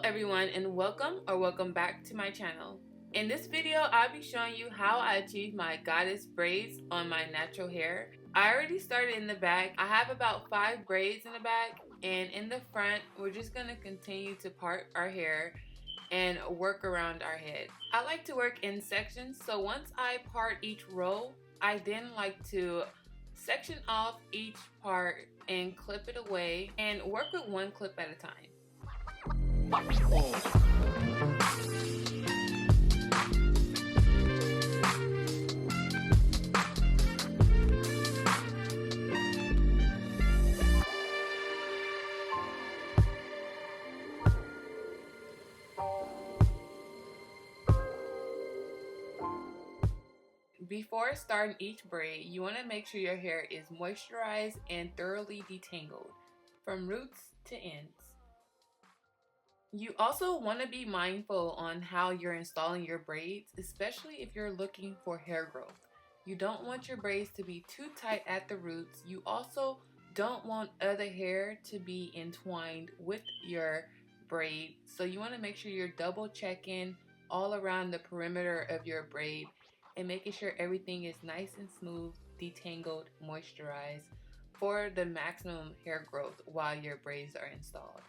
everyone, and welcome back to my channel. In this video, I'll be showing you how I achieved my goddess braids on my natural hair. I already started in the back. I have about 5 braids in the back, and in the front, we're just going to continue to part our hair and work around our head. I like to work in sections, so once I part each row, I then like to section off each part and clip it away and work with one clip at a time. Before starting each braid, you want to make sure your hair is moisturized and thoroughly detangled from roots to ends. You also want to be mindful on how you're installing your braids, especially if you're looking for hair growth. You don't want your braids to be too tight at the roots. You also don't want other hair to be entwined with your braid. So you want to make sure you're double checking all around the perimeter of your braid and making sure everything is nice and smooth, detangled, moisturized for the maximum hair growth while your braids are installed.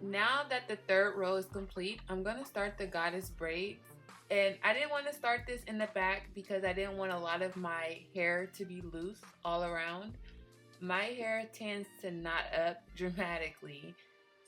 Now that the third row is complete, I'm going to start the goddess braids. And I didn't want to start this in the back because I didn't want a lot of my hair to be loose all around. My hair tends to knot up dramatically.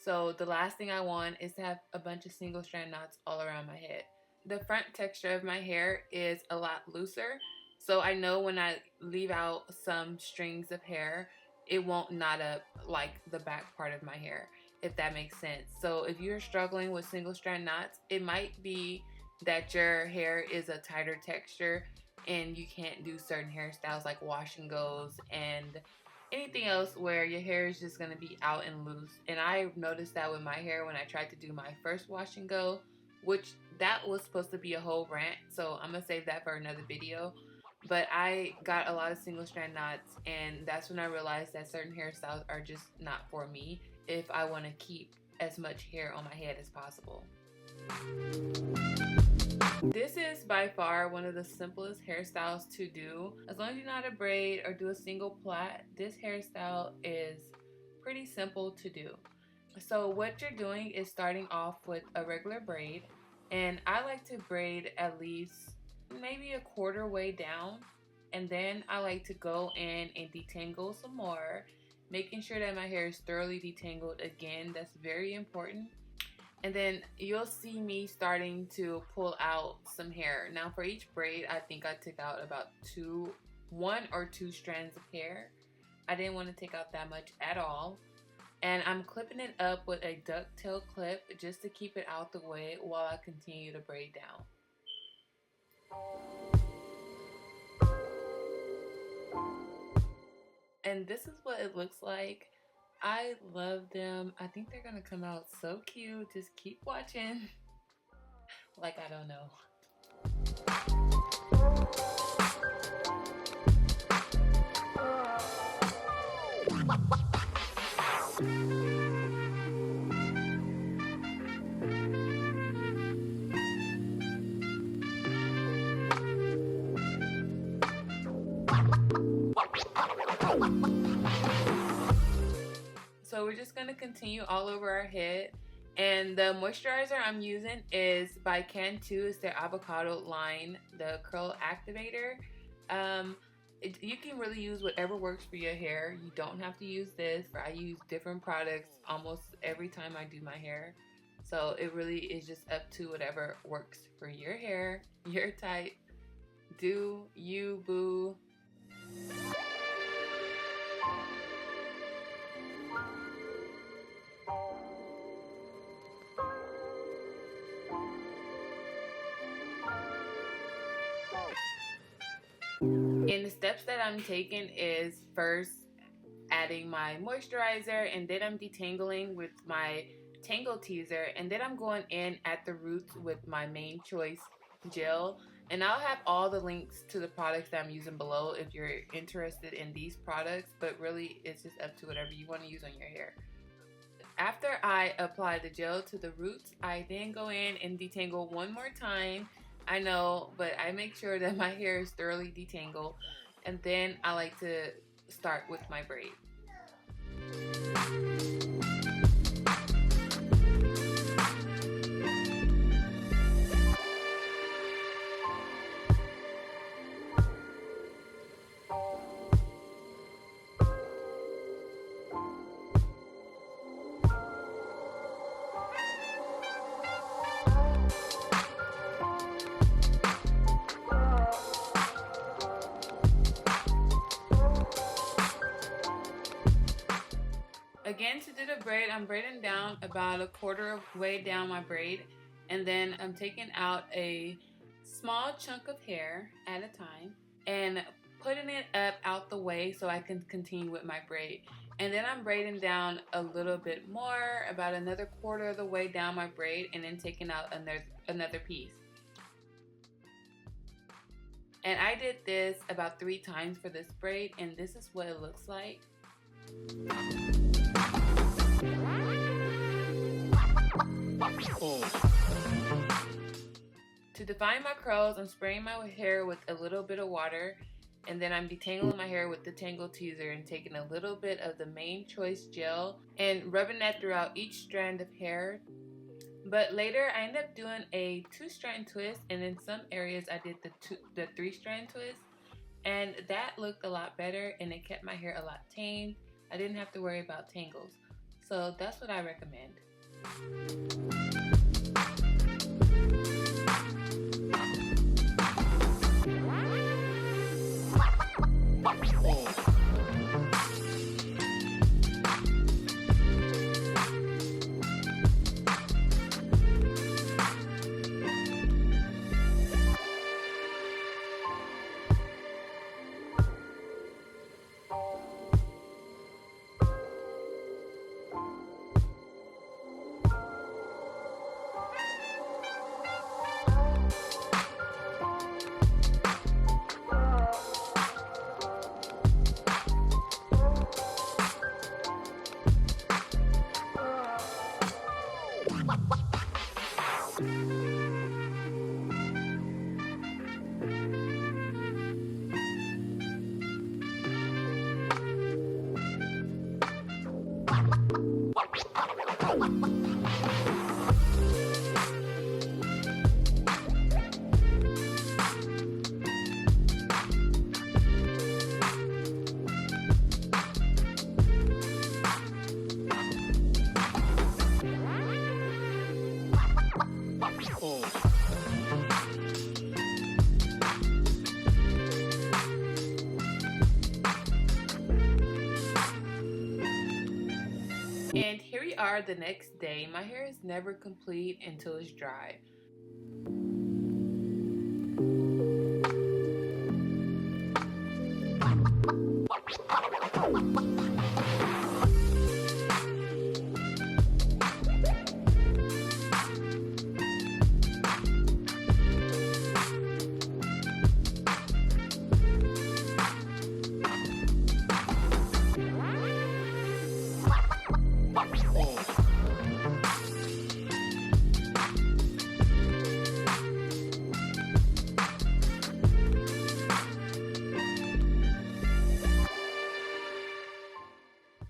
So the last thing I want is to have a bunch of single strand knots all around my head. The front texture of my hair is a lot looser. So I know when I leave out some strings of hair, it won't knot up like the back part of my hair, if that makes sense. So if you're struggling with single strand knots, it might be that your hair is a tighter texture and you can't do certain hairstyles like wash and goes and anything else where your hair is just going to be out and loose. And I noticed that with my hair when I tried to do my first wash and go, which that was supposed to be a whole rant, so I'm going to save that for another video. But I got a lot of single strand knots, and that's when I realized that certain hairstyles are just not for me if I want to keep as much hair on my head as possible. This is by far one of the simplest hairstyles to do. As long as you know how to braid or do a single plait, this hairstyle is pretty simple to do. So what you're doing is starting off with a regular braid, and I like to braid at least maybe a quarter way down, and then I like to go in and detangle some more, making sure that my hair is thoroughly detangled. Again, that's very important. And then you'll see me starting to pull out some hair. Now for each braid, I think I took out about 1 or 2 strands of hair. I didn't want to take out that much at all. And I'm clipping it up with a ducktail clip just to keep it out the way while I continue to braid down. And this is what it looks like. I love them. I think they're gonna come out so cute. Just keep watching. Like I don't know. So we're just going to continue all over our head. And the moisturizer I'm using is by Cantu. It's their Avocado line, the Curl Activator. You can really use whatever works for your hair. You don't have to use this. I use different products almost every time I do my hair. So it really is just up to whatever works for your hair, your type. Do you, boo. And the steps that I'm taking is first adding my moisturizer, and then I'm detangling with my Tangle Teezer, and then I'm going in at the roots with my main choice gel. And I'll have all the links to the products that I'm using below if you're interested in these products, but really it's just up to whatever you want to use on your hair. After I apply the gel to the roots, I then go in and detangle one more time. I know, but I make sure that my hair is thoroughly detangled, and then I like to start with my braid. Again, to do the braid, I'm braiding down about a quarter of way down my braid, and then I'm taking out a small chunk of hair at a time and putting it up out the way so I can continue with my braid. And then I'm braiding down a little bit more, about another quarter of the way down my braid, and then taking out another piece. And I did this about 3 times for this braid, and this is what it looks like. To define my curls, I'm spraying my hair with a little bit of water, and then I'm detangling my hair with the Tangle Teezer and taking a little bit of the main choice gel and rubbing that throughout each strand of hair. But later I ended up doing a 2-strand twist, and in some areas I did the 3-strand twist, and that looked a lot better and it kept my hair a lot tamed. I didn't have to worry about tangles. So that's what I recommend. And here we are the next day. My hair is never complete until it's dry.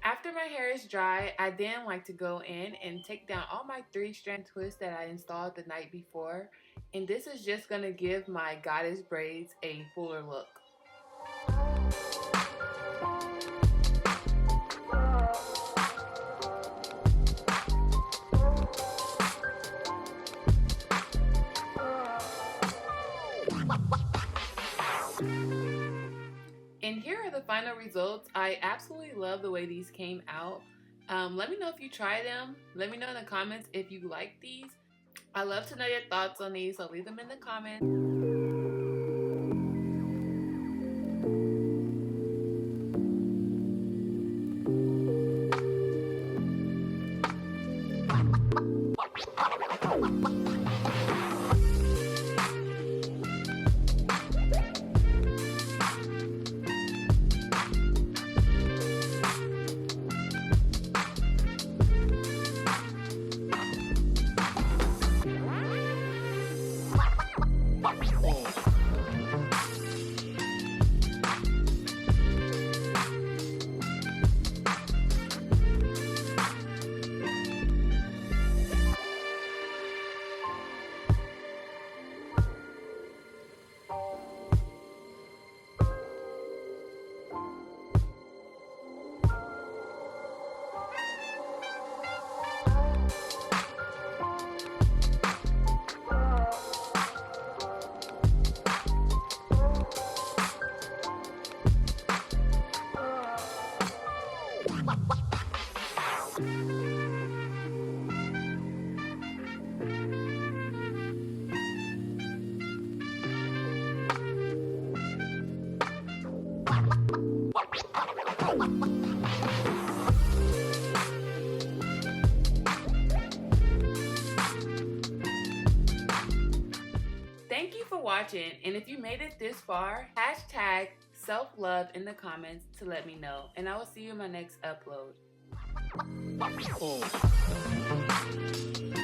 After my hair is dry, I then like to go in and take down all my 3-strand twists that I installed the night before. And this is just going to give my goddess braids a fuller look. And here are the final results. I absolutely love the way these came out. Let me know if you try them. Let me know in the comments if you like these. I love to know your thoughts on these, so leave them in the comments. Thank you for watching, and if you made it this far, hashtag self-love in the comments to let me know, and I will see you in my next upload. Oh.